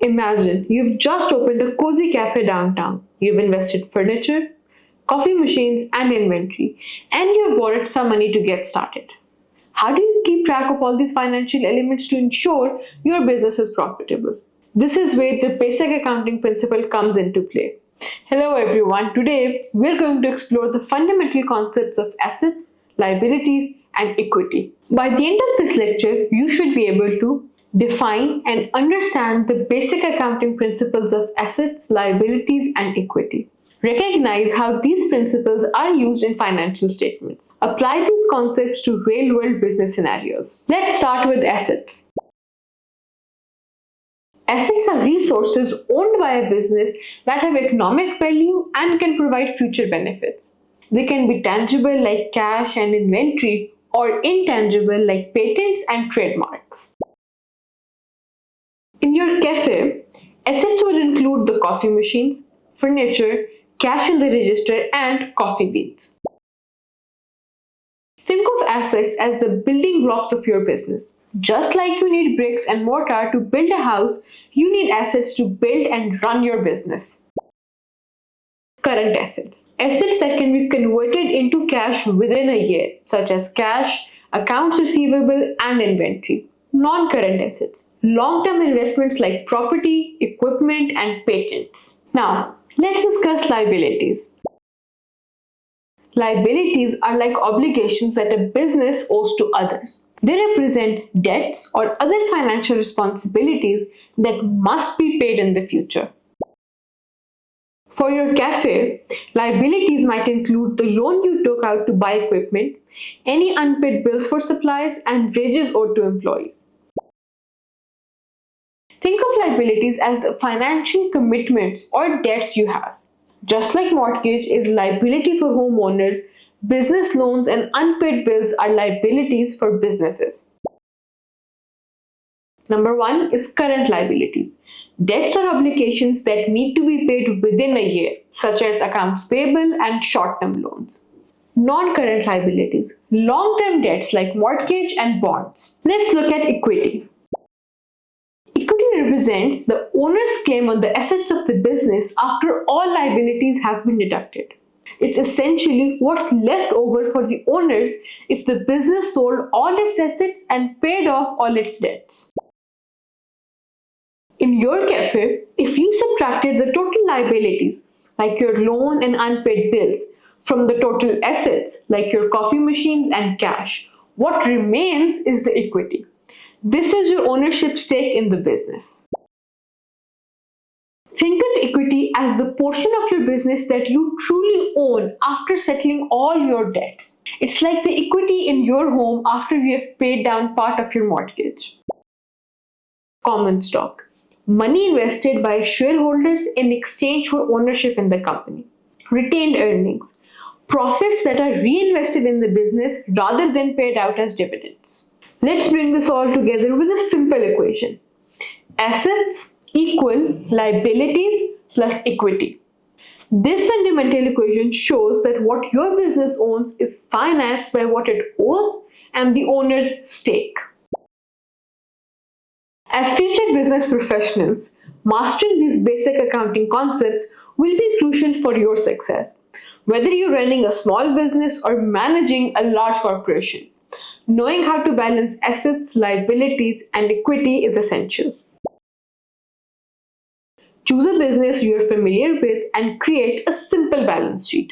Imagine you've just opened a cozy cafe downtown. You've invested furniture, coffee machines, and inventory, and you've borrowed some money to get started. How do you keep track of all these financial elements to ensure your business is profitable? This is where the basic accounting principle comes into play. Hello everyone, today we're going to explore the fundamental concepts of assets, liabilities, and equity. By the end of this lecture, you should be able to define and understand the basic accounting principles of assets, liabilities, and equity. Recognize how these principles are used in financial statements. Apply these concepts to real-world business scenarios. Let's start with assets. Assets are resources owned by a business that have economic value and can provide future benefits. They can be tangible like cash and inventory, or intangible like patents and trademarks. In your cafe, assets would include the coffee machines, furniture, cash in the register, and coffee beans. Think of assets as the building blocks of your business. Just like you need bricks and mortar to build a house, you need assets to build and run your business. Current assets. Assets that can be converted into cash within a year, such as cash, accounts receivable, and inventory. Non-current assets. Long-term investments like property, equipment, and patents. Now, let's discuss liabilities. Liabilities are like obligations that a business owes to others. They represent debts or other financial responsibilities that must be paid in the future. For your cafe, liabilities might include the loan you took out to buy equipment, any unpaid bills for supplies, and wages owed to employees. Think of liabilities as the financial commitments or debts you have. Just like mortgage is liability for homeowners, business loans and unpaid bills are liabilities for businesses. Number 1 is current liabilities. Debts or obligations that need to be paid within a year, such as accounts payable and short-term loans. Non-current liabilities, long-term debts like mortgage and bonds. Let's look at equity. Equity represents the owner's claim on the assets of the business after all liabilities have been deducted. It's essentially what's left over for the owners if the business sold all its assets and paid off all its debts. In your cafe, if you subtracted the total liabilities, like your loan and unpaid bills, from the total assets, like your coffee machines and cash, what remains is the equity. This is your ownership stake in the business. Think of equity as the portion of your business that you truly own after settling all your debts. It's like the equity in your home after you have paid down part of your mortgage. Common stock. Money invested by shareholders in exchange for ownership in the company. Retained earnings. Profits that are reinvested in the business rather than paid out as dividends. Let's bring this all together with a simple equation. Assets equal liabilities plus equity. This fundamental equation shows that what your business owns is financed by what it owes and the owner's stake. As future business professionals, mastering these basic accounting concepts will be crucial for your success. Whether you're running a small business or managing a large corporation, knowing how to balance assets, liabilities, and equity is essential. Choose a business you're familiar with and create a simple balance sheet.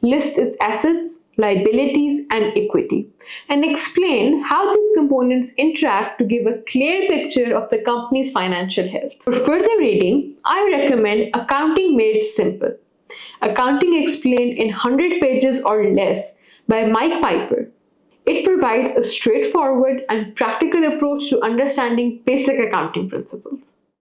List its assets, liabilities, and equity, and explain how these components interact to give a clear picture of the company's financial health. For further reading, I recommend Accounting Made Simple. Accounting Explained in 100 pages or less by Mike Piper. It provides a straightforward and practical approach to understanding basic accounting principles.